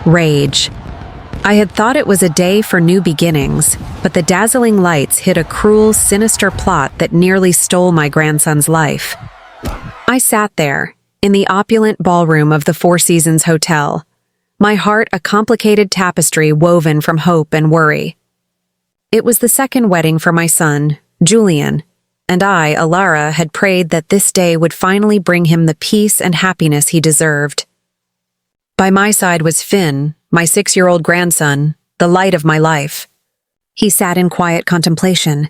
rage. I had thought it was a day for new beginnings, but the dazzling lights hid a cruel, sinister plot that nearly stole my grandson's life. I sat there, in the opulent ballroom of the Four Seasons Hotel, my heart a complicated tapestry woven from hope and worry. It was the second wedding for my son, Julian, and I, Alara, had prayed that this day would finally bring him the peace and happiness he deserved. By my side was Finn, my 6-year-old grandson, the light of my life. He sat in quiet contemplation,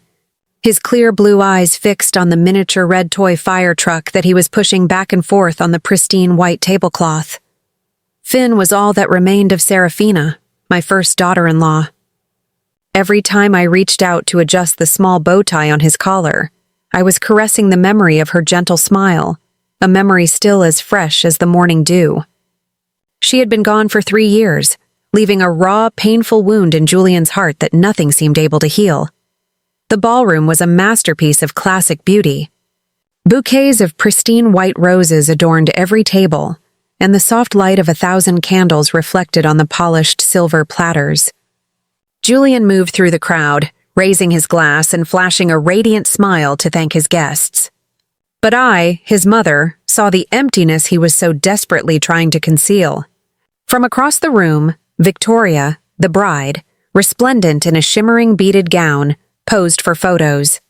his clear blue eyes fixed on the miniature red toy fire truck that he was pushing back and forth on the pristine white tablecloth. Finn was all that remained of Serafina, my first daughter-in-law. Every time I reached out to adjust the small bow tie on his collar, I was caressing the memory of her gentle smile, a memory still as fresh as the morning dew. She had been gone for 3 years, leaving a raw, painful wound in Julian's heart that nothing seemed able to heal. The ballroom was a masterpiece of classic beauty. Bouquets of pristine white roses adorned every table, and the soft light of 1,000 candles reflected on the polished silver platters. Julian moved through the crowd, raising his glass and flashing a radiant smile to thank his guests. But I, his mother, saw the emptiness he was so desperately trying to conceal. From across the room, Victoria, the bride, resplendent in a shimmering beaded gown, posed for photos.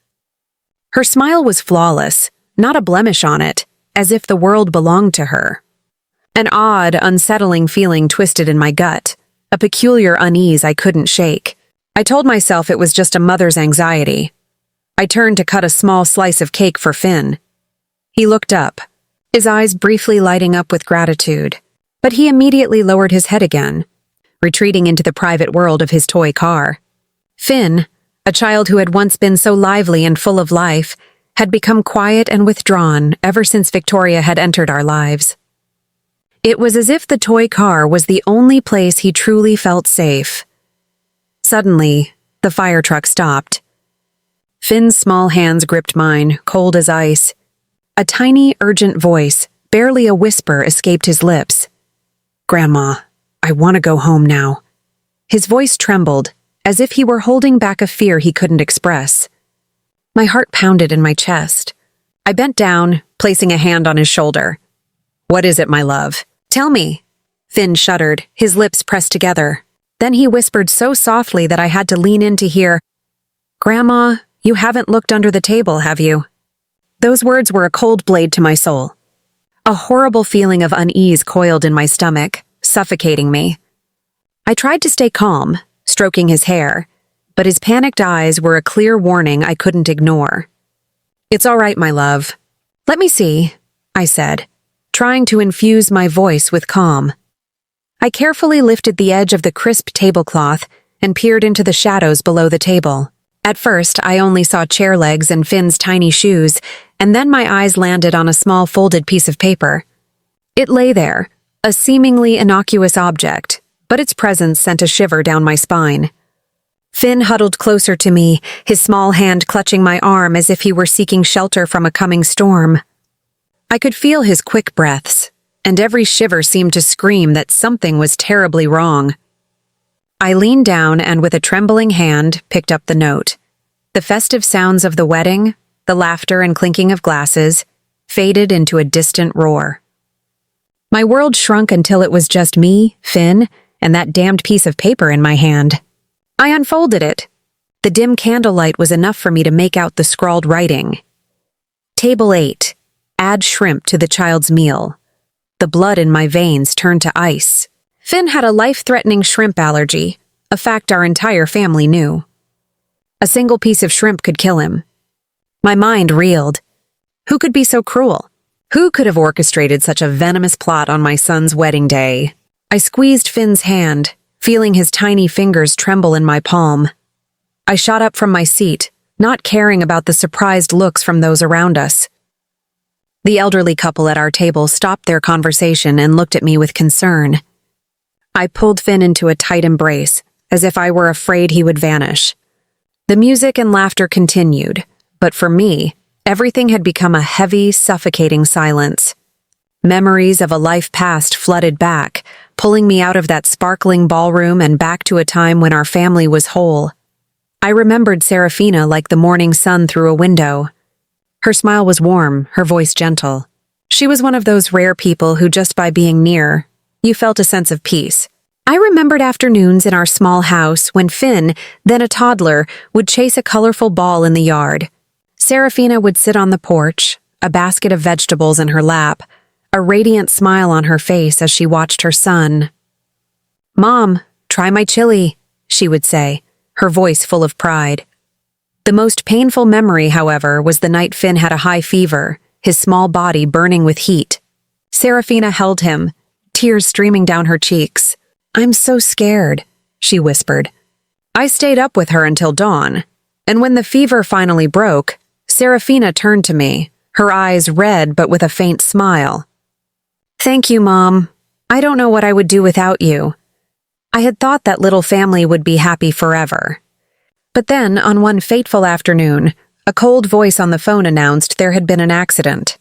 Her smile was flawless, not a blemish on it, as if the world belonged to her. An odd, unsettling feeling twisted in my gut, a peculiar unease I couldn't shake. I told myself it was just a mother's anxiety. I turned to cut a small slice of cake for Finn. He looked up, his eyes briefly lighting up with gratitude, but he immediately lowered his head again, retreating into the private world of his toy car. Finn, a child who had once been so lively and full of life, had become quiet and withdrawn ever since Victoria had entered our lives. It was as if the toy car was the only place he truly felt safe. Suddenly, the fire truck stopped. Finn's small hands gripped mine, cold as ice. A tiny, urgent voice, barely a whisper, escaped his lips. "Grandma, I want to go home now." His voice trembled, as if he were holding back a fear he couldn't express. My heart pounded in my chest. I bent down, placing a hand on his shoulder. "What is it, my love? Tell me." Finn shuddered, his lips pressed together. Then he whispered so softly that I had to lean in to hear, "Grandma, you haven't looked under the table, have you?" Those words were a cold blade to my soul. A horrible feeling of unease coiled in my stomach, suffocating me. I tried to stay calm, stroking his hair, but his panicked eyes were a clear warning I couldn't ignore. "It's all right, my love. Let me see," I said, trying to infuse my voice with calm. I carefully lifted the edge of the crisp tablecloth and peered into the shadows below the table. At first, I only saw chair legs and Finn's tiny shoes, and then my eyes landed on a small folded piece of paper. It lay there, a seemingly innocuous object, but its presence sent a shiver down my spine. Finn huddled closer to me, his small hand clutching my arm as if he were seeking shelter from a coming storm. I could feel his quick breaths, and every shiver seemed to scream that something was terribly wrong. I leaned down and with a trembling hand picked up the note. The festive sounds of the wedding, the laughter and clinking of glasses, faded into a distant roar. My world shrunk until it was just me, Finn, and that damned piece of paper in my hand. I unfolded it. The dim candlelight was enough for me to make out the scrawled writing. Table 8. Add shrimp to the child's meal. The blood in my veins turned to ice. Finn had a life-threatening shrimp allergy, a fact our entire family knew. A single piece of shrimp could kill him. My mind reeled. Who could be so cruel? Who could have orchestrated such a venomous plot on my son's wedding day? I squeezed Finn's hand, feeling his tiny fingers tremble in my palm. I shot up from my seat, not caring about the surprised looks from those around us. The elderly couple at our table stopped their conversation and looked at me with concern. I pulled Finn into a tight embrace, as if I were afraid he would vanish. The music and laughter continued, but for me, everything had become a heavy, suffocating silence. Memories of a life past flooded back, pulling me out of that sparkling ballroom and back to a time when our family was whole. I remembered Serafina like the morning sun through a window. Her smile was warm, her voice gentle. She was one of those rare people who just by being near, you felt a sense of peace. I remembered afternoons in our small house when Finn, then a toddler, would chase a colorful ball in the yard. Serafina would sit on the porch, a basket of vegetables in her lap, a radiant smile on her face as she watched her son. "Mom, try my chili," she would say, her voice full of pride. The most painful memory, however, was the night Finn had a high fever, his small body burning with heat. Serafina held him, tears streaming down her cheeks. "I'm so scared," she whispered. I stayed up with her until dawn, and when the fever finally broke, Serafina turned to me, her eyes red but with a faint smile. "Thank you, Mom. I don't know what I would do without you." I had thought that little family would be happy forever. But then, on one fateful afternoon, a cold voice on the phone announced there had been an accident.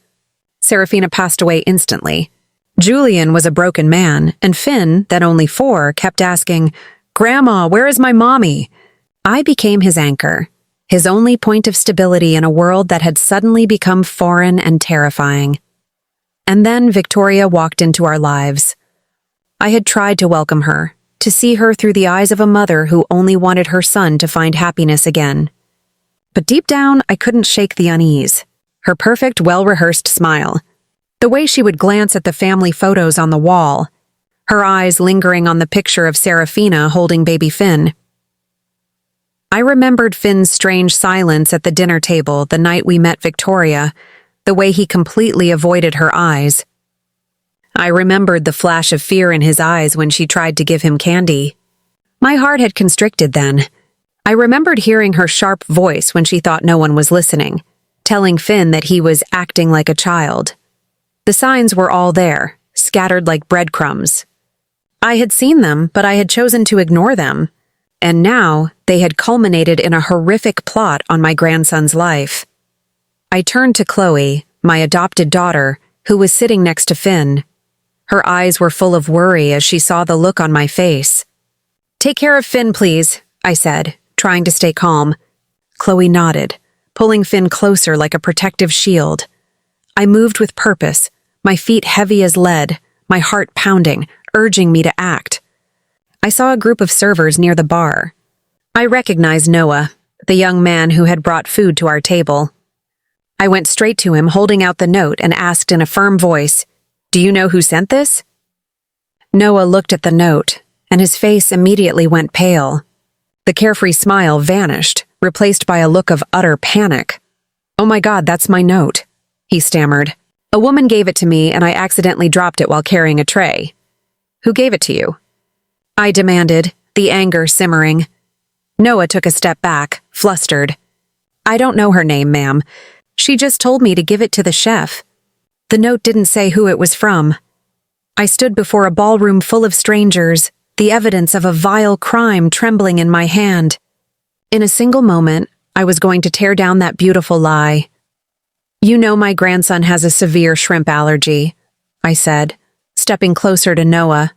Serafina passed away instantly. Julian was a broken man, and Finn, then only 4, kept asking, "Grandma, where is my mommy?" I became his anchor, his only point of stability in a world that had suddenly become foreign and terrifying. And then Victoria walked into our lives. I had tried to welcome her, to see her through the eyes of a mother who only wanted her son to find happiness again. But deep down, I couldn't shake the unease. Her perfect, well-rehearsed smile, the way she would glance at the family photos on the wall, her eyes lingering on the picture of Serafina holding baby Finn. I remembered Finn's strange silence at the dinner table the night we met Victoria, the way he completely avoided her eyes. I remembered the flash of fear in his eyes when she tried to give him candy. My heart had constricted then. I remembered hearing her sharp voice when she thought no one was listening, telling Finn that he was acting like a child. The signs were all there, scattered like breadcrumbs. I had seen them, but I had chosen to ignore them. And now, they had culminated in a horrific plot on my grandson's life. I turned to Chloe, my adopted daughter, who was sitting next to Finn. Her eyes were full of worry as she saw the look on my face. "Take care of Finn, please," I said, trying to stay calm. Chloe nodded, pulling Finn closer like a protective shield. I moved with purpose, my feet heavy as lead, my heart pounding, urging me to act. I saw a group of servers near the bar. I recognized Noah, the young man who had brought food to our table. I went straight to him, holding out the note, and asked in a firm voice, "Do you know who sent this?" Noah looked at the note, and his face immediately went pale. The carefree smile vanished, replaced by a look of utter panic. "Oh my God, that's my note," he stammered. "A woman gave it to me, and I accidentally dropped it while carrying a tray." "Who gave it to you?" I demanded, the anger simmering. Noah took a step back, flustered. "I don't know her name, ma'am. She just told me to give it to the chef. The note didn't say who it was from." I stood before a ballroom full of strangers, the evidence of a vile crime trembling in my hand. In a single moment, I was going to tear down that beautiful lie. "You know my grandson has a severe shrimp allergy," I said, stepping closer to Noah,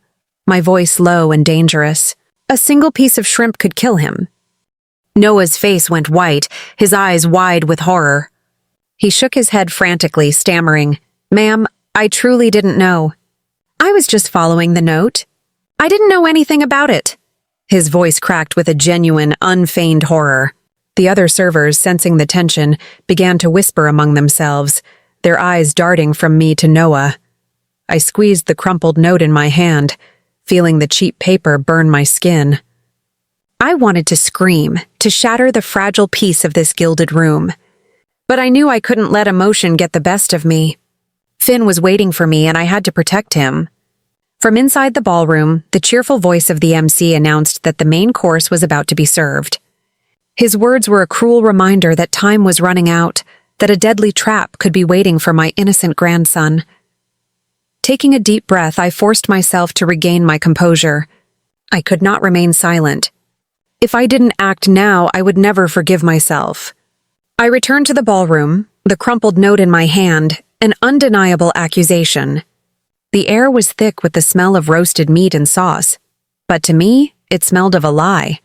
my voice low and dangerous. "A single piece of shrimp could kill him." Noah's face went white, his eyes wide with horror. He shook his head frantically, stammering, "Ma'am, I truly didn't know. I was just following the note. I didn't know anything about it." His voice cracked with a genuine, unfeigned horror. The other servers, sensing the tension, began to whisper among themselves, their eyes darting from me to Noah. I squeezed the crumpled note in my hand, feeling the cheap paper burn my skin. I wanted to scream, to shatter the fragile peace of this gilded room. But I knew I couldn't let emotion get the best of me. Finn was waiting for me, and I had to protect him. From inside the ballroom, the cheerful voice of the MC announced that the main course was about to be served. His words were a cruel reminder that time was running out, that a deadly trap could be waiting for my innocent grandson. Taking a deep breath, I forced myself to regain my composure. I could not remain silent. If I didn't act now, I would never forgive myself. I returned to the ballroom, the crumpled note in my hand, an undeniable accusation. The air was thick with the smell of roasted meat and sauce, but to me, it smelled of a lie.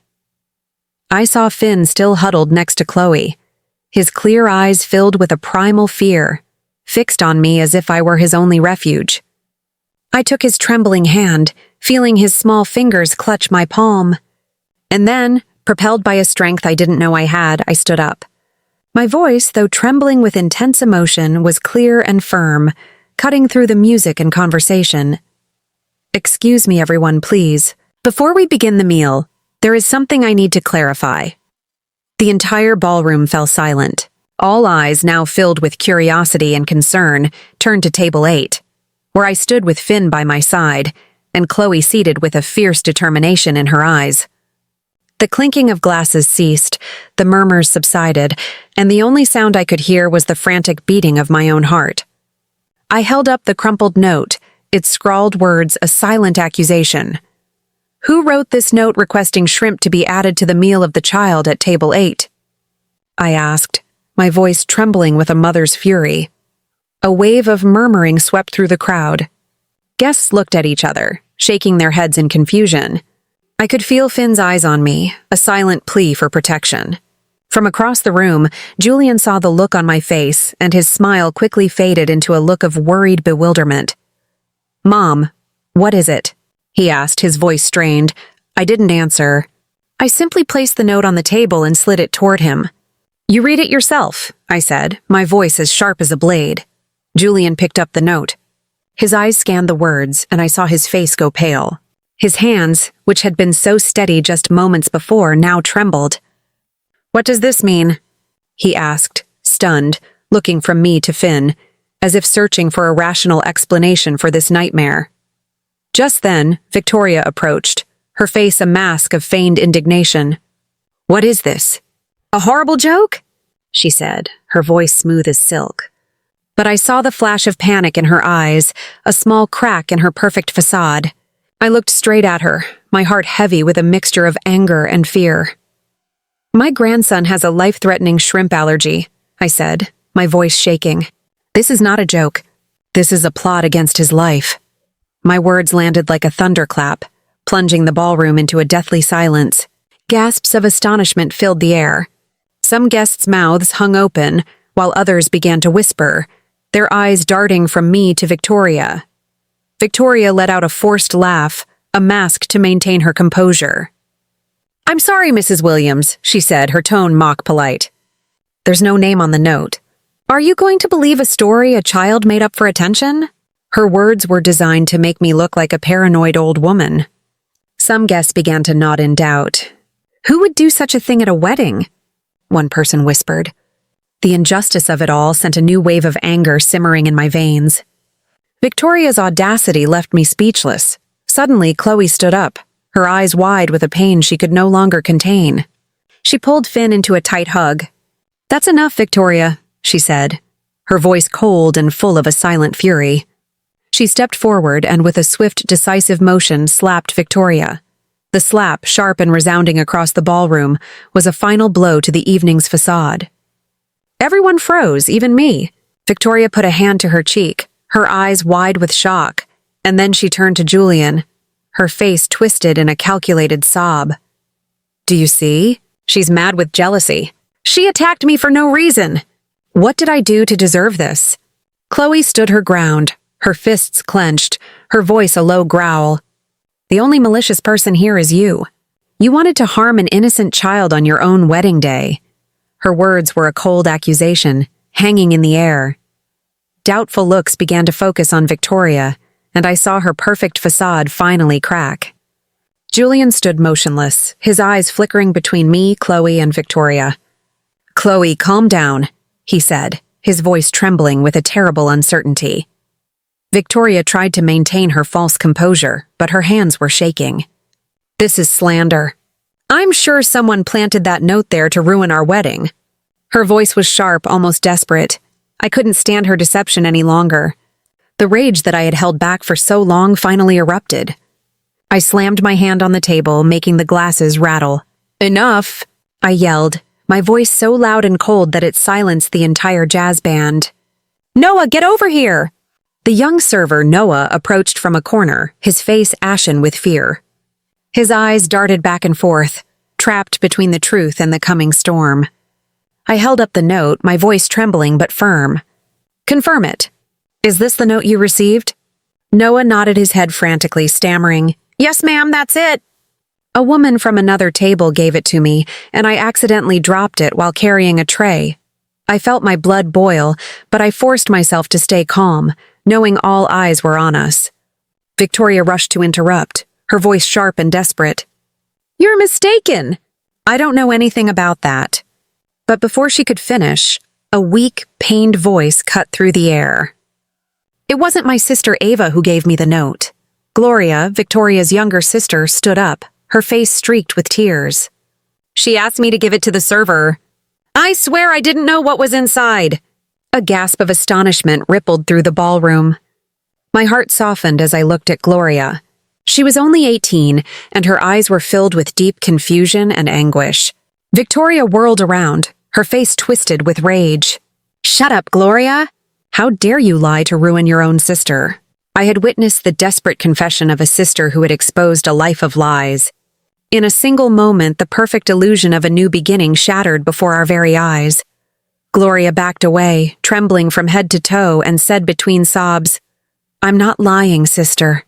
I saw Finn still huddled next to Chloe, his clear eyes filled with a primal fear, fixed on me as if I were his only refuge. I took his trembling hand, feeling his small fingers clutch my palm. And then, propelled by a strength I didn't know I had, I stood up. My voice, though trembling with intense emotion, was clear and firm, cutting through the music and conversation. "Excuse me, everyone, please. Before we begin the meal, there is something I need to clarify." The entire ballroom fell silent. All eyes, now filled with curiosity and concern, turned to table 8, where I stood with Finn by my side, and Chloe seated with a fierce determination in her eyes. The clinking of glasses ceased, the murmurs subsided, and the only sound I could hear was the frantic beating of my own heart. I held up the crumpled note, its scrawled words a silent accusation. "Who wrote this note requesting shrimp to be added to the meal of the child at table 8? I asked, my voice trembling with a mother's fury. A wave of murmuring swept through the crowd. Guests looked at each other, shaking their heads in confusion. I could feel Finn's eyes on me, a silent plea for protection. From across the room, Julian saw the look on my face, and his smile quickly faded into a look of worried bewilderment. "Mom, what is it?" he asked, his voice strained. I didn't answer. I simply placed the note on the table and slid it toward him. "You read it yourself," I said, my voice as sharp as a blade. Julian picked up the note. His eyes scanned the words, and I saw his face go pale. His hands, which had been so steady just moments before, now trembled. "What does this mean?" he asked, stunned, looking from me to Finn, as if searching for a rational explanation for this nightmare. Just then, Victoria approached, her face a mask of feigned indignation. "What is this? A horrible joke?" she said, her voice smooth as silk. But I saw the flash of panic in her eyes, a small crack in her perfect facade. I looked straight at her, my heart heavy with a mixture of anger and fear. "My grandson has a life-threatening shrimp allergy," I said, my voice shaking. "This is not a joke. This is a plot against his life." My words landed like a thunderclap, plunging the ballroom into a deathly silence. Gasps of astonishment filled the air. Some guests' mouths hung open, while others began to whisper, their eyes darting from me to Victoria. Victoria let out a forced laugh, a mask to maintain her composure. "I'm sorry, Mrs. Williams," she said, her tone mock-polite. "There's no name on the note. Are you going to believe a story a child made up for attention?" Her words were designed to make me look like a paranoid old woman. Some guests began to nod in doubt. "Who would do such a thing at a wedding?" one person whispered. The injustice of it all sent a new wave of anger simmering in my veins. Victoria's audacity left me speechless. Suddenly, Chloe stood up, her eyes wide with a pain she could no longer contain. She pulled Finn into a tight hug. "That's enough, Victoria," she said, her voice cold and full of a silent fury. She stepped forward and with a swift, decisive motion slapped Victoria. The slap, sharp and resounding across the ballroom, was a final blow to the evening's facade. Everyone froze, even me. Victoria put a hand to her cheek, her eyes wide with shock, and then she turned to Julian, her face twisted in a calculated sob. "Do you see? She's mad with jealousy. She attacked me for no reason. What did I do to deserve this?" Chloe stood her ground, her fists clenched, her voice a low growl. "The only malicious person here is you. You wanted to harm an innocent child on your own wedding day." Her words were a cold accusation, hanging in the air. Doubtful looks began to focus on Victoria, and I saw her perfect facade finally crack. Julian stood motionless, his eyes flickering between me, Chloe, and Victoria. "Chloe, calm down," he said, his voice trembling with a terrible uncertainty. Victoria tried to maintain her false composure, but her hands were shaking. "This is slander. I'm sure someone planted that note there to ruin our wedding." Her voice was sharp, almost desperate. I couldn't stand her deception any longer. The rage that I had held back for so long finally erupted. I slammed my hand on the table, making the glasses rattle. "Enough!" I yelled, my voice so loud and cold that it silenced the entire jazz band. "Noah, get over here!" The young server, Noah, approached from a corner, his face ashen with fear. His eyes darted back and forth, trapped between the truth and the coming storm. I held up the note, my voice trembling but firm. "Confirm it. Is this the note you received?" Noah nodded his head frantically, stammering, "Yes, ma'am, that's it." A woman from another table gave it to me, and I accidentally dropped it while carrying a tray. I felt my blood boil, but I forced myself to stay calm, knowing all eyes were on us. Victoria rushed to interrupt, her voice sharp and desperate. "You're mistaken. I don't know anything about that." But before she could finish, a weak, pained voice cut through the air. "It wasn't my sister Ava who gave me the note." Gloria, Victoria's younger sister, stood up, her face streaked with tears. "She asked me to give it to the server. I swear I didn't know what was inside." A gasp of astonishment rippled through the ballroom. My heart softened as I looked at Gloria. She was only 18, and her eyes were filled with deep confusion and anguish. Victoria whirled around, her face twisted with rage. "Shut up, Gloria! How dare you lie to ruin your own sister?" I had witnessed the desperate confession of a sister who had exposed a life of lies. In a single moment, the perfect illusion of a new beginning shattered before our very eyes. Gloria backed away, trembling from head to toe, and said between sobs, "I'm not lying, sister.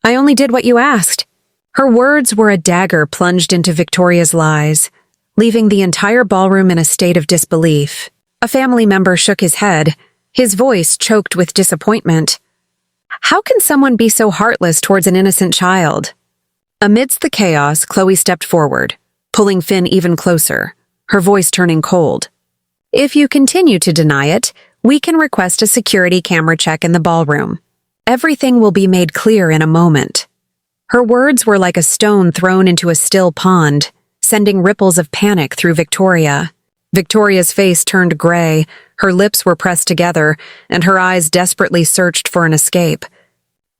I only did what you asked." Her words were a dagger plunged into Victoria's lies, leaving the entire ballroom in a state of disbelief. A family member shook his head, his voice choked with disappointment. "How can someone be so heartless towards an innocent child?" Amidst the chaos, Chloe stepped forward, pulling Finn even closer, her voice turning cold. "If you continue to deny it, we can request a security camera check in the ballroom. Everything will be made clear in a moment." Her words were like a stone thrown into a still pond, sending ripples of panic through Victoria. Victoria's face turned gray, her lips were pressed together, and her eyes desperately searched for an escape.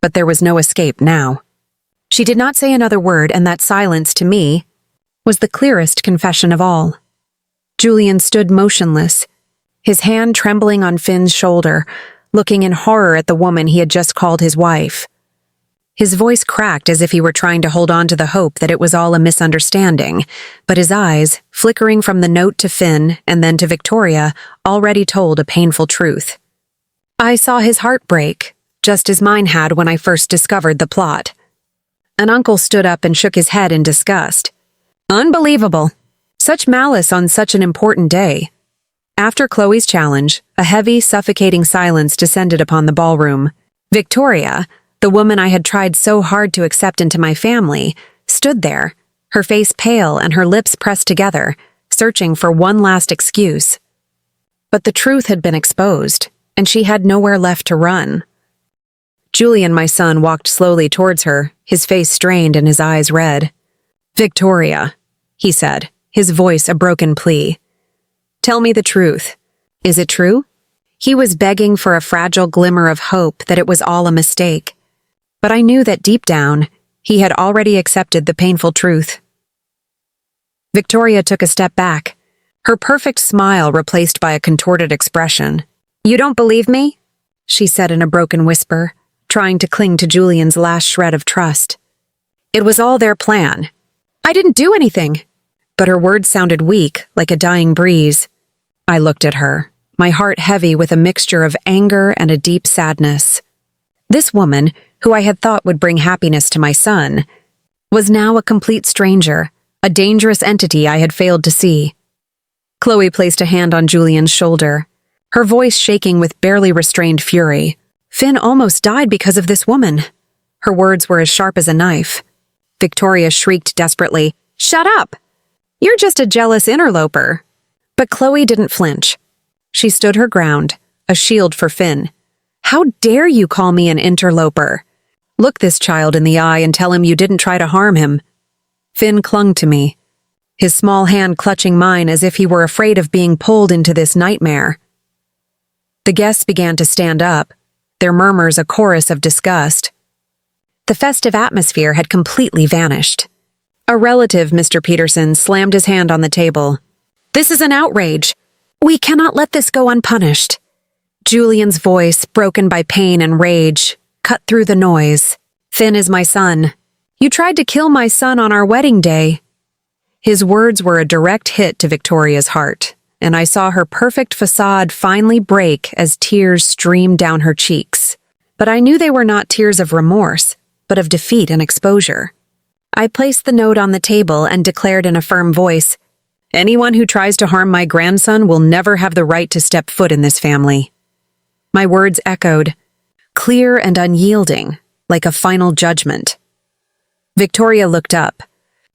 But there was no escape now. She did not say another word, and that silence, to me, was the clearest confession of all. Julian stood motionless, his hand trembling on Finn's shoulder, looking in horror at the woman he had just called his wife. His voice cracked as if he were trying to hold on to the hope that it was all a misunderstanding, but his eyes, flickering from the note to Finn and then to Victoria, already told a painful truth. I saw his heart break, just as mine had when I first discovered the plot. An uncle stood up and shook his head in disgust. "Unbelievable. Such malice on such an important day." After Chloe's challenge, a heavy, suffocating silence descended upon the ballroom. Victoria, the woman I had tried so hard to accept into my family, stood there, her face pale and her lips pressed together, searching for one last excuse. But the truth had been exposed, and she had nowhere left to run. Julian, my son, walked slowly towards her, his face strained and his eyes red. "Victoria," he said, his voice a broken plea. "Tell me the truth. Is it true?" He was begging for a fragile glimmer of hope that it was all a mistake. But I knew that deep down, he had already accepted the painful truth. Victoria took a step back, her perfect smile replaced by a contorted expression. "You don't believe me?" she said in a broken whisper, trying to cling to Julian's last shred of trust. "It was all their plan. I didn't do anything." But her words sounded weak, like a dying breeze. I looked at her, my heart heavy with a mixture of anger and a deep sadness. This woman, who I had thought would bring happiness to my son, was now a complete stranger, a dangerous entity I had failed to see. Chloe placed a hand on Julian's shoulder, her voice shaking with barely restrained fury. "Finn almost died because of this woman." Her words were as sharp as a knife. Victoria shrieked desperately, "Shut up! You're just a jealous interloper." But Chloe didn't flinch. She stood her ground, a shield for Finn. "How dare you call me an interloper? Look this child in the eye and tell him you didn't try to harm him." Finn clung to me, his small hand clutching mine as if he were afraid of being pulled into this nightmare. The guests began to stand up, their murmurs a chorus of disgust. The festive atmosphere had completely vanished. A relative, Mr. Peterson, slammed his hand on the table. "This is an outrage. We cannot let this go unpunished." Julian's voice, broken by pain and rage, cut through the noise. "Finn is my son. You tried to kill my son on our wedding day." His words were a direct hit to Victoria's heart, and I saw her perfect facade finally break as tears streamed down her cheeks. But I knew they were not tears of remorse, but of defeat and exposure. I placed the note on the table and declared in a firm voice, "Anyone who tries to harm my grandson will never have the right to step foot in this family." My words echoed, clear and unyielding, like a final judgment. Victoria looked up.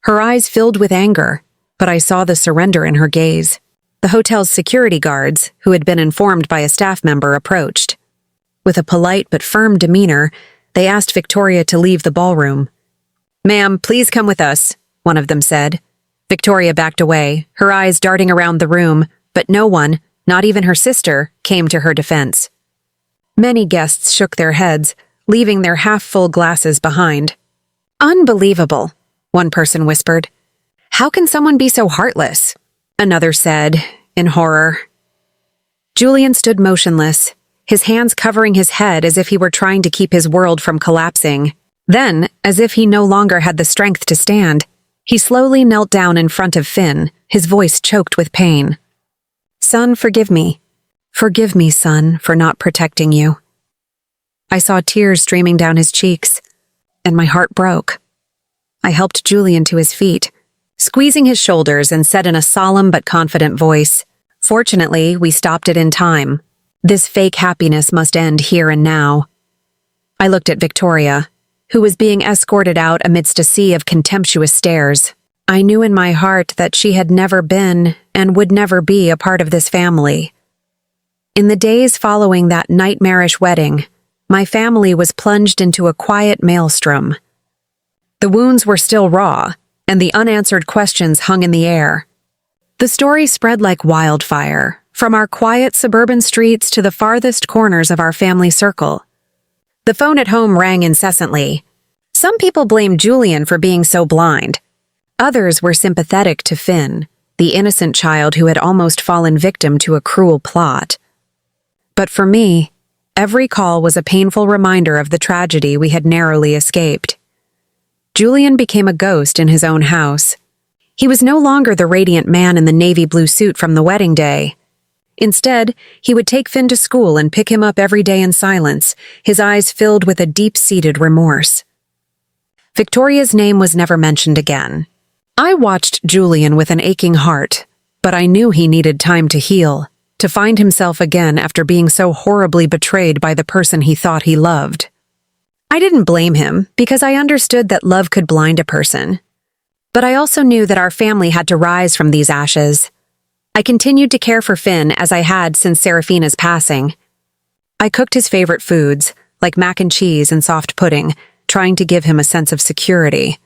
Her eyes filled with anger, but I saw the surrender in her gaze. The hotel's security guards, who had been informed by a staff member, approached. With a polite but firm demeanor, they asked Victoria to leave the ballroom. "Ma'am, please come with us," one of them said. Victoria backed away, her eyes darting around the room, but no one, not even her sister, came to her defense. Many guests shook their heads, leaving their half-full glasses behind. "Unbelievable," one person whispered. "How can someone be so heartless?" Another said, in horror. Julian stood motionless, his hands covering his head as if he were trying to keep his world from collapsing. Then, as if he no longer had the strength to stand, he slowly knelt down in front of Finn, his voice choked with pain. "Son, forgive me. Forgive me, son, for not protecting you." I saw tears streaming down his cheeks, and my heart broke. I helped Julian to his feet, squeezing his shoulders, and said in a solemn but confident voice, "Fortunately, we stopped it in time. This fake happiness must end here and now." I looked at Victoria, who was being escorted out amidst a sea of contemptuous stares. I knew in my heart that she had never been and would never be a part of this family. In the days following that nightmarish wedding, my family was plunged into a quiet maelstrom. The wounds were still raw, and the unanswered questions hung in the air. The story spread like wildfire, from our quiet suburban streets to the farthest corners of our family circle. The phone at home rang incessantly. Some people blamed Julian for being so blind. Others were sympathetic to Finn, the innocent child who had almost fallen victim to a cruel plot. But for me, every call was a painful reminder of the tragedy we had narrowly escaped. Julian became a ghost in his own house. He was no longer the radiant man in the navy blue suit from the wedding day. Instead, he would take Finn to school and pick him up every day in silence, his eyes filled with a deep-seated remorse. Victoria's name was never mentioned again. I watched Julian with an aching heart, but I knew he needed time to heal, to find himself again after being so horribly betrayed by the person he thought he loved. I didn't blame him because I understood that love could blind a person. But I also knew that our family had to rise from these ashes. I continued to care for Finn as I had since Serafina's passing. I cooked his favorite foods, like mac and cheese and soft pudding, trying to give him a sense of security.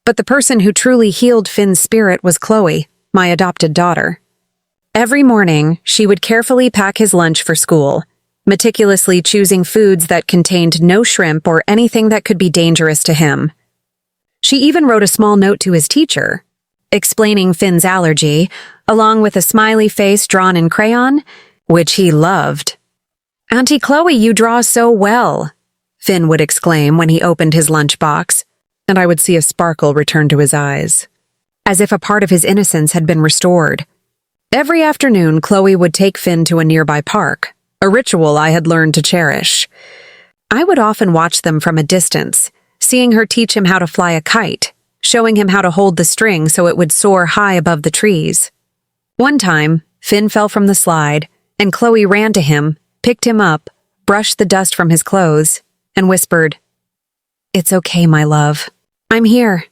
But the person who truly healed Finn's spirit was Chloe, my adopted daughter. Every morning, she would carefully pack his lunch for school, meticulously choosing foods that contained no shrimp or anything that could be dangerous to him. She even wrote a small note to his teacher, explaining Finn's allergy, along with a smiley face drawn in crayon, which he loved. "Auntie Chloe, you draw so well," Finn would exclaim when he opened his lunchbox, and I would see a sparkle return to his eyes, as if a part of his innocence had been restored. Every afternoon, Chloe would take Finn to a nearby park, a ritual I had learned to cherish. I would often watch them from a distance, seeing her teach him how to fly a kite, showing him how to hold the string so it would soar high above the trees. One time, Finn fell from the slide, and Chloe ran to him, picked him up, brushed the dust from his clothes, and whispered, "It's okay, my love. I'm here."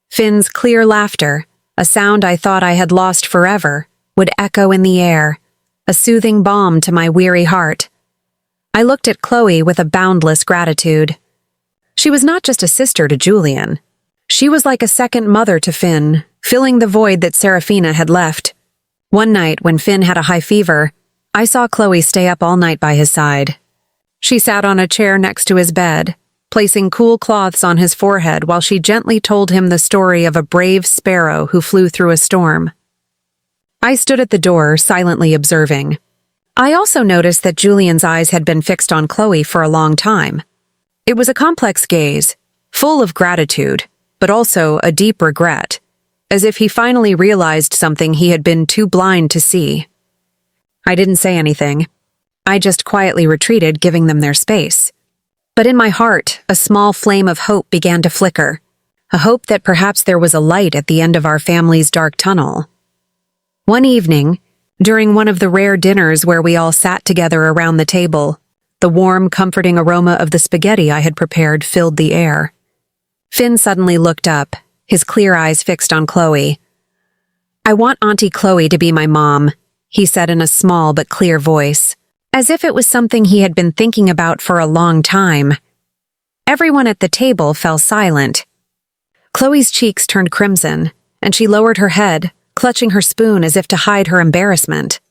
Finn's clear laughter, a sound I thought I had lost forever, would echo in the air, a soothing balm to my weary heart. I looked at Chloe with a boundless gratitude. She was not just a sister to Julian. She was like a second mother to Finn, filling the void that Serafina had left. One night, when Finn had a high fever, I saw Chloe stay up all night by his side. She sat on a chair next to his bed, placing cool cloths on his forehead while she gently told him the story of a brave sparrow who flew through a storm. I stood at the door, silently observing. I also noticed that Julian's eyes had been fixed on Chloe for a long time. It was a complex gaze, full of gratitude, but also a deep regret, as if he finally realized something he had been too blind to see. I didn't say anything. I just quietly retreated, giving them their space. But in my heart, a small flame of hope began to flicker, a hope that perhaps there was a light at the end of our family's dark tunnel. One evening, during one of the rare dinners where we all sat together around the table, the warm, comforting aroma of the spaghetti I had prepared filled the air. Finn suddenly looked up, his clear eyes fixed on Chloe. "I want Auntie Chloe to be my mom," he said in a small but clear voice, as if it was something he had been thinking about for a long time. Everyone at the table fell silent. Chloe's cheeks turned crimson, and she lowered her head, clutching her spoon as if to hide her embarrassment.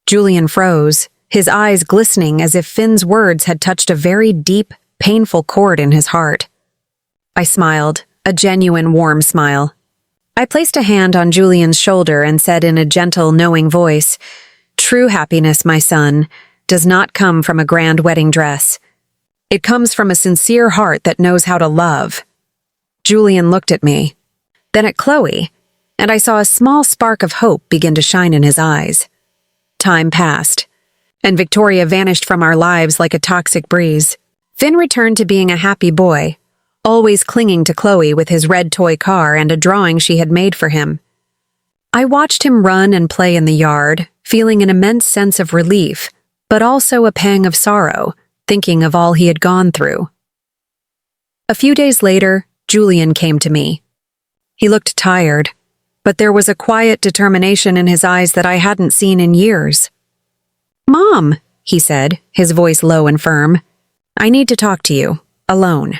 Julian froze, his eyes glistening as if Finn's words had touched a very deep, painful chord in his heart. I smiled, a genuine, warm smile. I placed a hand on Julian's shoulder and said in a gentle, knowing voice, "True happiness, my son, does not come from a grand wedding dress. It comes from a sincere heart that knows how to love." Julian looked at me, then at Chloe, and I saw a small spark of hope begin to shine in his eyes. Time passed, and Victoria vanished from our lives like a toxic breeze. Finn returned to being a happy boy, always clinging to Chloe with his red toy car and a drawing she had made for him. I watched him run and play in the yard, feeling an immense sense of relief, but also a pang of sorrow, thinking of all he had gone through. A few days later, Julian came to me. He looked tired, but there was a quiet determination in his eyes that I hadn't seen in years. "Mom," he said, his voice low and firm, "I need to talk to you, alone."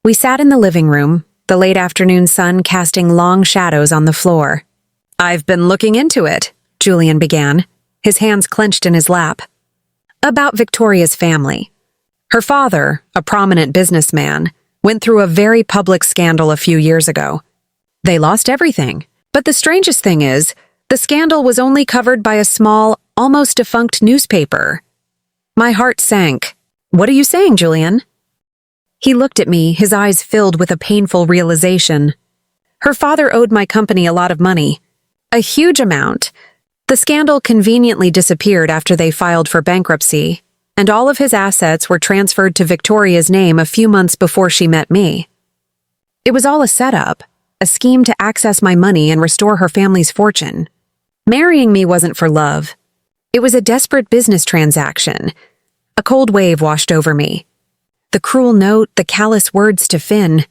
We sat in the living room, the late afternoon sun casting long shadows on the floor. "I've been looking into it," Julian began, his hands clenched in his lap. "About Victoria's family. Her father, a prominent businessman, went through a very public scandal a few years ago. They lost everything. But the strangest thing is, the scandal was only covered by a small, almost defunct newspaper." My heart sank. "What are you saying, Julian?" He looked at me, his eyes filled with a painful realization. "Her father owed my company a lot of money. A huge amount. The scandal conveniently disappeared after they filed for bankruptcy, and all of his assets were transferred to Victoria's name a few months before she met me. It was all a setup. A scheme to access my money and restore her family's fortune. Marrying me wasn't for love. It was a desperate business transaction. A cold wave washed over me. The cruel note, the callous words to Finn.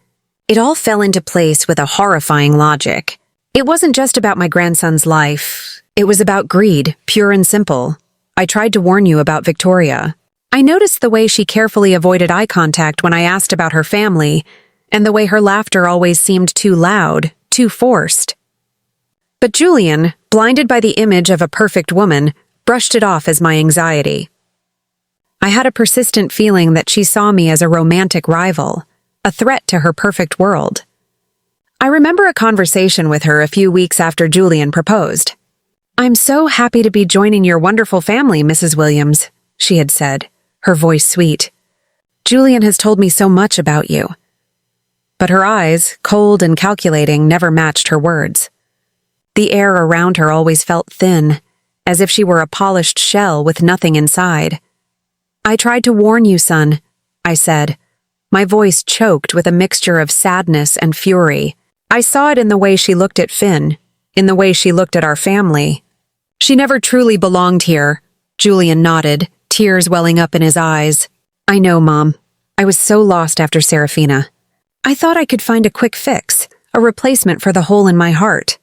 It all fell into place with a horrifying logic. It wasn't just about my grandson's life. It was about greed, pure and simple. I tried to warn you about Victoria. I noticed the way she carefully avoided eye contact when I asked about her family, and the way her laughter always seemed too loud, too forced. But Julian, blinded by the image of a perfect woman, brushed it off as my anxiety. I had a persistent feeling that she saw me as a romantic rival, a threat to her perfect world. I remember a conversation with her a few weeks after Julian proposed. "I'm so happy to be joining your wonderful family, Mrs. Williams," she had said, her voice sweet. "Julian has told me so much about you." But her eyes, cold and calculating, never matched her words. The air around her always felt thin, as if she were a polished shell with nothing inside. "I tried to warn you, son," I said, my voice choked with a mixture of sadness and fury. I saw it in the way she looked at Finn, in the way she looked at our family. "She never truly belonged here," Julian nodded, tears welling up in his eyes. "I know, Mom. I was so lost after Serafina. I thought I could find a quick fix, a replacement for the hole in my heart.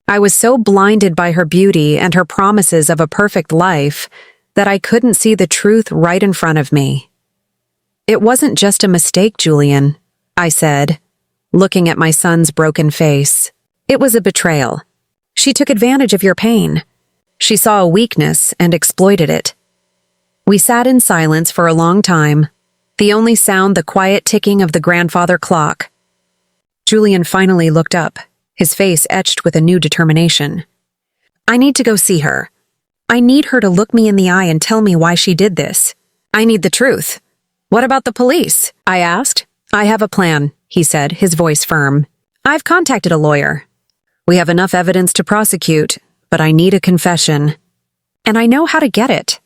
I was so blinded by her beauty and her promises of a perfect life that I couldn't see the truth right in front of me." "It wasn't just a mistake, Julian," I said, looking at my son's broken face. "It was a betrayal. She took advantage of your pain. She saw a weakness and exploited it." We sat in silence for a long time, the only sound the quiet ticking of the grandfather clock. Julian finally looked up, his face etched with a new determination. "I need to go see her. I need her to look me in the eye and tell me why she did this. I need the truth. What about the police? I asked. I have a plan, he said, his voice firm. I've contacted a lawyer. We have enough evidence to prosecute, but I need a confession. And I know how to get it.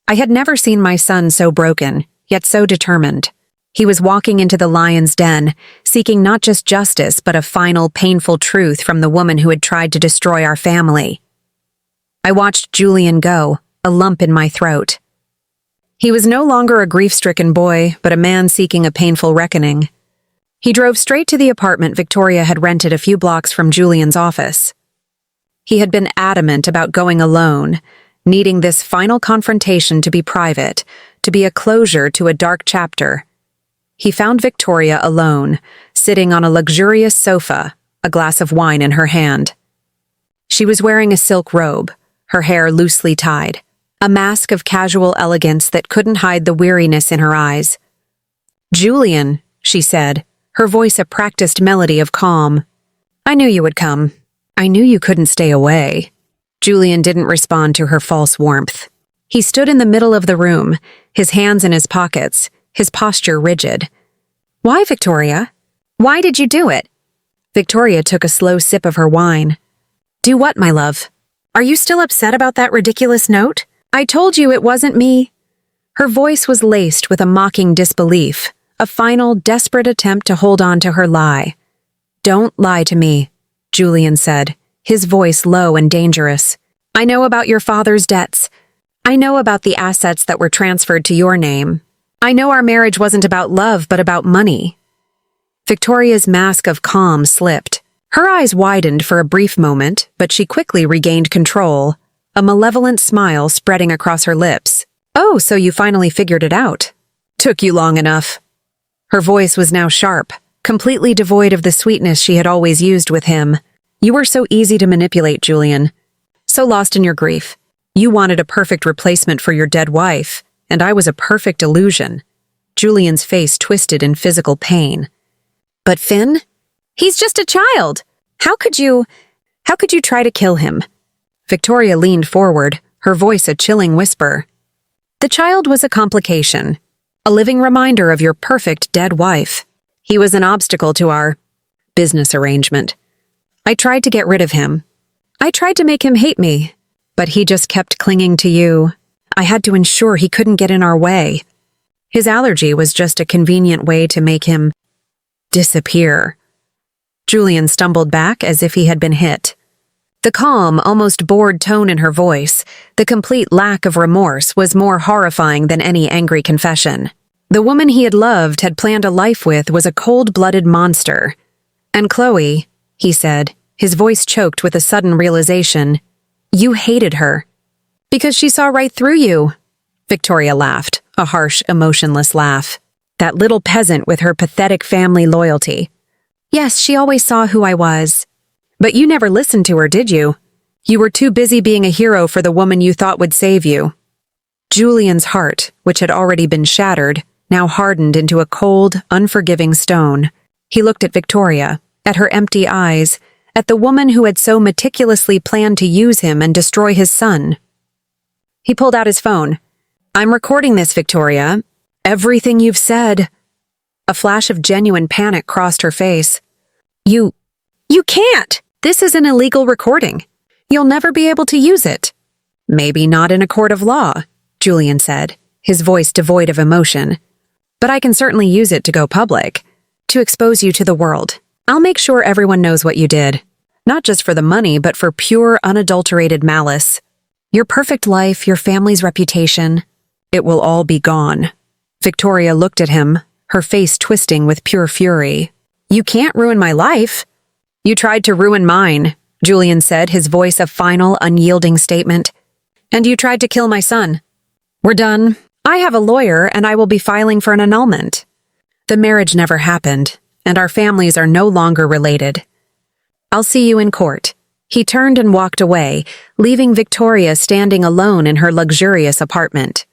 I had never seen my son so broken, yet so determined. He was walking into the lion's den, seeking not just justice, but a final, painful truth from the woman who had tried to destroy our family. I watched Julian go, a lump in my throat. He was no longer a grief-stricken boy, but a man seeking a painful reckoning. He drove straight to the apartment Victoria had rented a few blocks from Julian's office. He had been adamant about going alone, needing this final confrontation to be private, to be a closure to a dark chapter. He found Victoria alone, sitting on a luxurious sofa, a glass of wine in her hand. She was wearing a silk robe, her hair loosely tied, a mask of casual elegance that couldn't hide the weariness in her eyes. "Julian," she said, her voice a practiced melody of calm. "I knew you would come. I knew you couldn't stay away." Julian didn't respond to her false warmth. He stood in the middle of the room, his hands in his pockets, his posture rigid. "Why, Victoria? Why did you do it?" Victoria took a slow sip of her wine. "Do what, my love? Are you still upset about that ridiculous note? I told you it wasn't me." Her voice was laced with a mocking disbelief, a final, desperate attempt to hold on to her lie. "Don't lie to me," Julian said, his voice low and dangerous. "I know about your father's debts. I know about the assets that were transferred to your name. I know our marriage wasn't about love, but about money." Victoria's mask of calm slipped. Her eyes widened for a brief moment, but she quickly regained control, a malevolent smile spreading across her lips. "Oh, so you finally figured it out. Took you long enough." Her voice was now sharp, completely devoid of the sweetness she had always used with him. "You were so easy to manipulate, Julian. So lost in your grief. You wanted a perfect replacement for your dead wife, and I was a perfect illusion." Julian's face twisted in physical pain. "But Finn? He's just a child. How could you try to kill him?" Victoria leaned forward, her voice a chilling whisper. "The child was a complication, a living reminder of your perfect dead wife. He was an obstacle to our business arrangement. I tried to get rid of him. I tried to make him hate me, but he just kept clinging to you. I had to ensure he couldn't get in our way. His allergy was just a convenient way to make him disappear." Julian stumbled back as if he had been hit. The calm, almost bored tone in her voice, the complete lack of remorse, was more horrifying than any angry confession. The woman he had loved, had planned a life with, was a cold-blooded monster. "And Chloe," he said, his voice choked with a sudden realization, "you hated her. Because she saw right through you." Victoria laughed, a harsh, emotionless laugh. "That little peasant with her pathetic family loyalty. Yes, she always saw who I was. But you never listened to her, did you? You were too busy being a hero for the woman you thought would save you." Julian's heart, which had already been shattered, now hardened into a cold, unforgiving stone. He looked at Victoria, at her empty eyes, at the woman who had so meticulously planned to use him and destroy his son. He pulled out his phone. "I'm recording this, Victoria. Everything you've said." A flash of genuine panic crossed her face. You can't! This is an illegal recording. You'll never be able to use it." "Maybe not in a court of law," Julian said, his voice devoid of emotion. "But I can certainly use it to go public, to expose you to the world. I'll make sure everyone knows what you did. Not just for the money, but for pure, unadulterated malice. Your perfect life, your family's reputation. It will all be gone." Victoria looked at him, her face twisting with pure fury. "You can't ruin my life." "You tried to ruin mine," Julian said, his voice a final, unyielding statement. "And you tried to kill my son. We're done. I have a lawyer, and I will be filing for an annulment. The marriage never happened, and our families are no longer related. I'll see you in court." He turned and walked away, leaving Victoria standing alone in her luxurious apartment.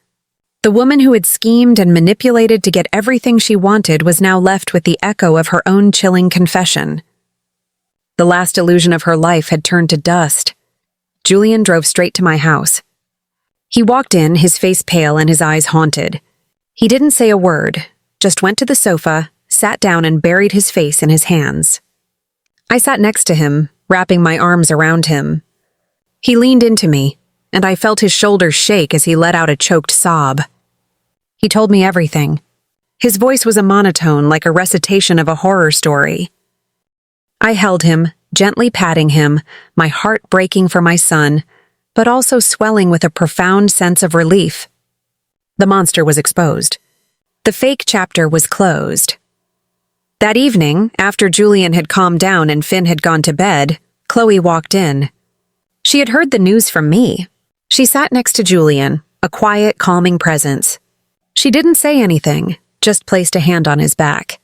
The woman who had schemed and manipulated to get everything she wanted was now left with the echo of her own chilling confession. The last illusion of her life had turned to dust. Julian drove straight to my house. He walked in, his face pale and his eyes haunted. He didn't say a word, just went to the sofa, sat down and buried his face in his hands. I sat next to him, wrapping my arms around him. He leaned into me, and I felt his shoulders shake as he let out a choked sob. He told me everything. His voice was a monotone, like a recitation of a horror story. I held him, gently patting him, my heart breaking for my son, but also swelling with a profound sense of relief. The monster was exposed. The fake chapter was closed. That evening, after Julian had calmed down and Finn had gone to bed, Chloe walked in. She had heard the news from me. She sat next to Julian, a quiet, calming presence. She didn't say anything, just placed a hand on his back.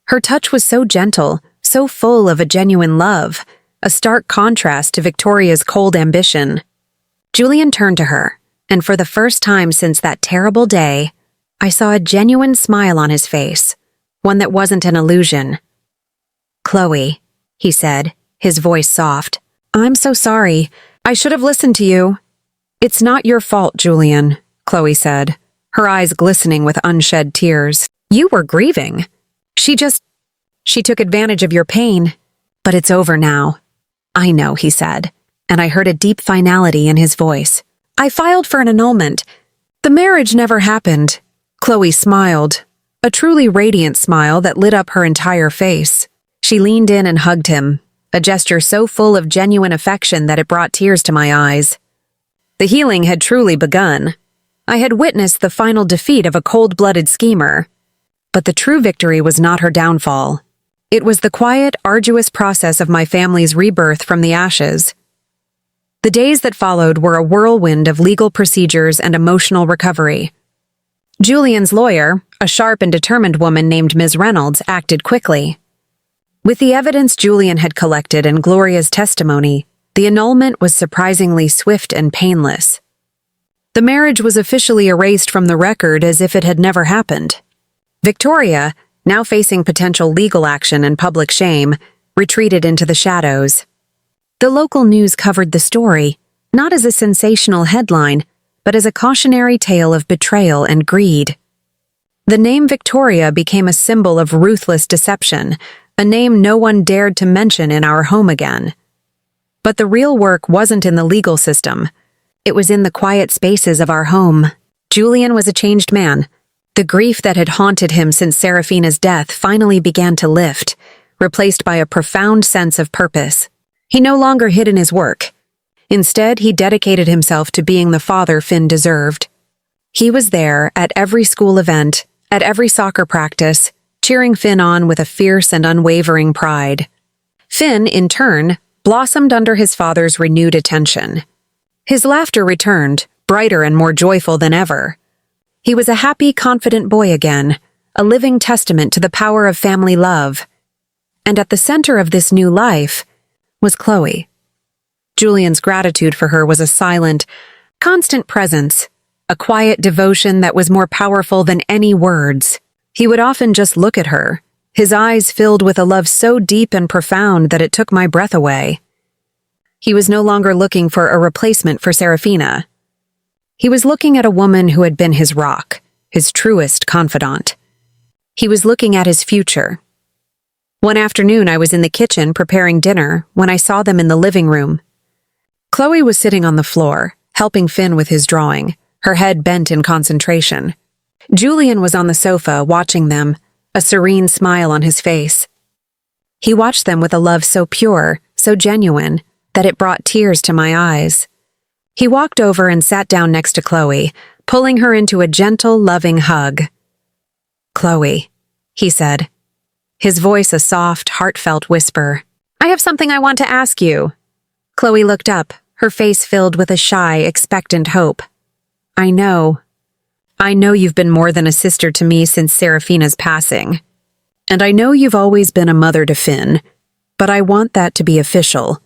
Her touch was so gentle, so full of a genuine love, a stark contrast to Victoria's cold ambition. Julian turned to her, and for the first time since that terrible day, I saw a genuine smile on his face, one that wasn't an illusion. "Chloe," he said, his voice soft. "I'm so sorry. I should have listened to you." "It's not your fault, Julian," Chloe said, her eyes glistening with unshed tears. "You were grieving. She took advantage of your pain. But it's over now." "I know," he said, and I heard a deep finality in his voice. "I filed for an annulment. The marriage never happened." Chloe smiled, a truly radiant smile that lit up her entire face. She leaned in and hugged him, a gesture so full of genuine affection that it brought tears to my eyes. The healing had truly begun. I had witnessed the final defeat of a cold-blooded schemer. But the true victory was not her downfall. It was the quiet, arduous process of my family's rebirth from the ashes. The days that followed were a whirlwind of legal procedures and emotional recovery. Julian's lawyer, a sharp and determined woman named Ms. Reynolds, acted quickly. With the evidence Julian had collected and Gloria's testimony, the annulment was surprisingly swift and painless. The marriage was officially erased from the record as if it had never happened. Victoria, now facing potential legal action and public shame, retreated into the shadows. The local news covered the story, not as a sensational headline, but as a cautionary tale of betrayal and greed. The name Victoria became a symbol of ruthless deception, a name no one dared to mention in our home again. But the real work wasn't in the legal system. It was in the quiet spaces of our home. Julian was a changed man. The grief that had haunted him since Serafina's death finally began to lift, replaced by a profound sense of purpose. He no longer hid in his work. Instead, he dedicated himself to being the father Finn deserved. He was there at every school event, at every soccer practice, cheering Finn on with a fierce and unwavering pride. Finn, in turn, blossomed under his father's renewed attention. His laughter returned, brighter and more joyful than ever. He was a happy, confident boy again, a living testament to the power of family love. And at the center of this new life was Chloe. Julian's gratitude for her was a silent, constant presence, a quiet devotion that was more powerful than any words. He would often just look at her, his eyes filled with a love so deep and profound that it took my breath away. He was no longer looking for a replacement for Serafina. He was looking at a woman who had been his rock, his truest confidant. He was looking at his future. One afternoon I was in the kitchen preparing dinner when I saw them in the living room. Chloe was sitting on the floor, helping Finn with his drawing, her head bent in concentration. Julian was on the sofa watching them, a serene smile on his face. He watched them with a love so pure, so genuine, that it brought tears to my eyes. He walked over and sat down next to Chloe, pulling her into a gentle, loving hug. "Chloe," he said, his voice a soft, heartfelt whisper. "I have something I want to ask you." Chloe looked up, her face filled with a shy, expectant hope. I know you've been more than a sister to me since Serafina's passing. And I know you've always been a mother to Finn, but I want that to be official.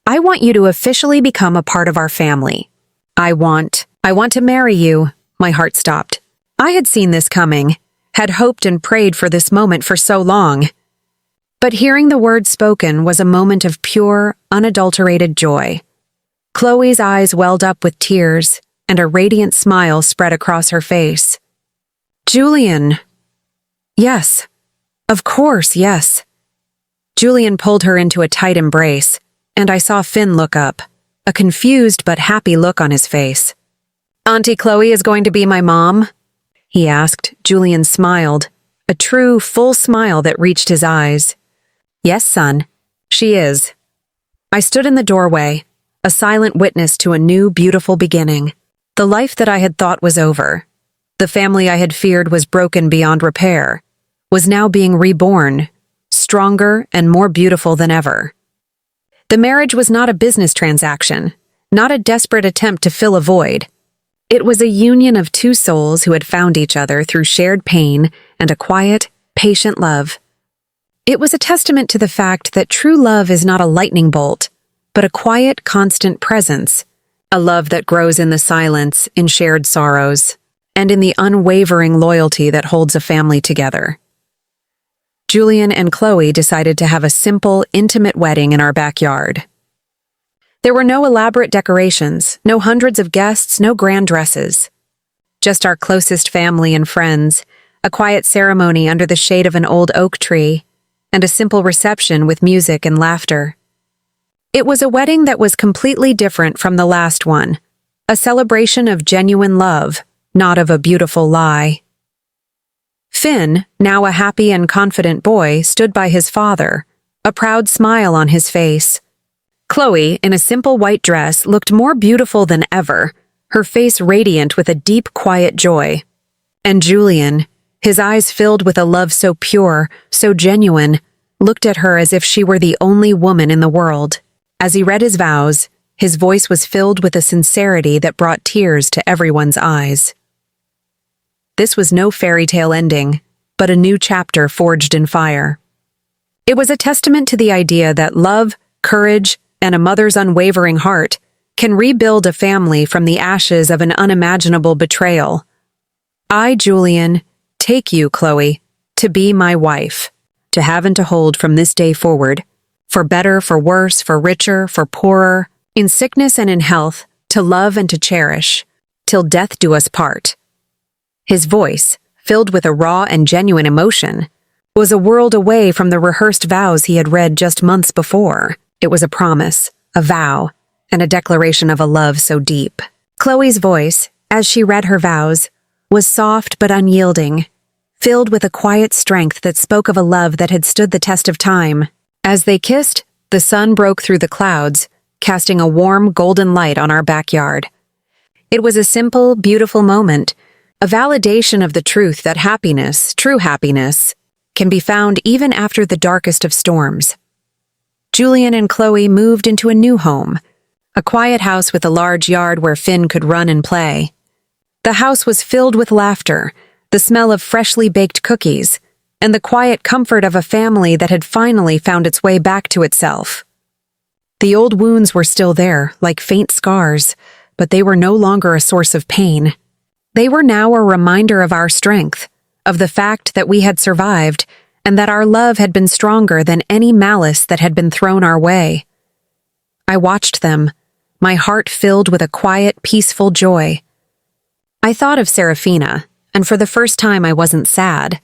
I want you to officially become a part of our family. I want to marry you." My heart stopped. I had seen this coming, had hoped and prayed for this moment for so long. But hearing the words spoken was a moment of pure, unadulterated joy. Chloe's eyes welled up with tears, and a radiant smile spread across her face. "Julian." "Yes. Of course, yes." Julian pulled her into a tight embrace, and I saw Finn look up, a confused but happy look on his face. "Auntie Chloe is going to be my mom?" he asked. Julian smiled, a true, full smile that reached his eyes. "Yes, son, she is." I stood in the doorway, a silent witness to a new, beautiful beginning. The life that I had thought was over, the family I had feared was broken beyond repair, was now being reborn, stronger and more beautiful than ever. The marriage was not a business transaction, not a desperate attempt to fill a void. It was a union of two souls who had found each other through shared pain and a quiet, patient love. It was a testament to the fact that true love is not a lightning bolt, but a quiet, constant presence, a love that grows in the silence, in shared sorrows, and in the unwavering loyalty that holds a family together. Julian and Chloe decided to have a simple, intimate wedding in our backyard. There were no elaborate decorations, no hundreds of guests, no grand dresses. Just our closest family and friends, a quiet ceremony under the shade of an old oak tree, and a simple reception with music and laughter. It was a wedding that was completely different from the last one, a celebration of genuine love, not of a beautiful lie. Finn, now a happy and confident boy, stood by his father, a proud smile on his face. Chloe, in a simple white dress, looked more beautiful than ever, her face radiant with a deep, quiet joy. And Julian, his eyes filled with a love so pure, so genuine, looked at her as if she were the only woman in the world. As he read his vows, his voice was filled with a sincerity that brought tears to everyone's eyes. This was no fairy tale ending, but a new chapter forged in fire. It was a testament to the idea that love, courage, and a mother's unwavering heart can rebuild a family from the ashes of an unimaginable betrayal. I, Julian, take you, Chloe, to be my wife, to have and to hold from this day forward, for better, for worse, for richer, for poorer, in sickness and in health, to love and to cherish, till death do us part. His voice, filled with a raw and genuine emotion, was a world away from the rehearsed vows he had read just months before. It was a promise, a vow, and a declaration of a love so deep. Chloe's voice, as she read her vows, was soft but unyielding, filled with a quiet strength that spoke of a love that had stood the test of time. As they kissed, the sun broke through the clouds, casting a warm, golden light on our backyard. It was a simple, beautiful moment, a validation of the truth that happiness, true happiness, can be found even after the darkest of storms. Julian and Chloe moved into a new home, a quiet house with a large yard where Finn could run and play. The house was filled with laughter, the smell of freshly baked cookies, and the quiet comfort of a family that had finally found its way back to itself. The old wounds were still there, like faint scars, but they were no longer a source of pain. They were now a reminder of our strength, of the fact that we had survived, and that our love had been stronger than any malice that had been thrown our way. I watched them, my heart filled with a quiet, peaceful joy. I thought of Serafina, and for the first time I wasn't sad.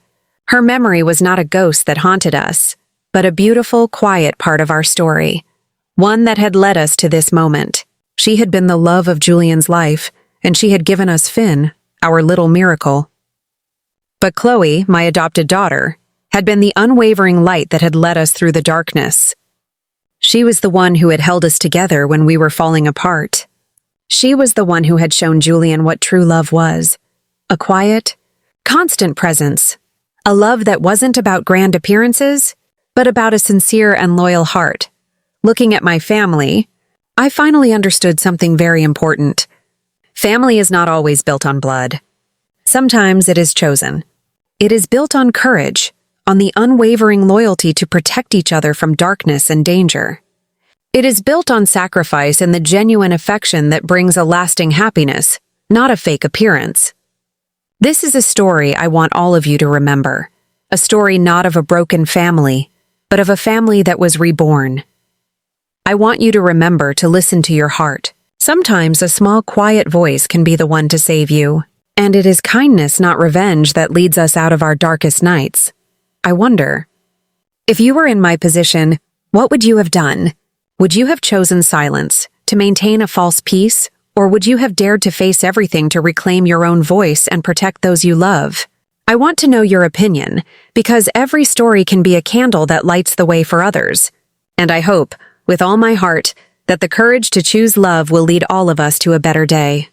Her memory was not a ghost that haunted us, but a beautiful, quiet part of our story, one that had led us to this moment. She had been the love of Julian's life, and she had given us Finn, our little miracle. But Chloe, my adopted daughter, had been the unwavering light that had led us through the darkness. She was the one who had held us together when we were falling apart. She was the one who had shown Julian what true love was, a quiet, constant presence, a love that wasn't about grand appearances, but about a sincere and loyal heart. Looking at my family, I finally understood something very important. Family is not always built on blood. Sometimes it is chosen. It is built on courage, on the unwavering loyalty to protect each other from darkness and danger. It is built on sacrifice and the genuine affection that brings a lasting happiness, not a fake appearance. This is a story I want all of you to remember, a story not of a broken family, but of a family that was reborn. I want you to remember to listen to your heart, Sometimes a small, quiet voice can be the one to save you, and it is kindness, not revenge, that leads us out of our darkest nights. I wonder, if you were in my position, what would you have done? Would you have chosen silence to maintain a false peace, or would you have dared to face everything to reclaim your own voice and protect those you love? I want to know your opinion, because every story can be a candle that lights the way for others. And I hope, with all my heart, that the courage to choose love will lead all of us to a better day.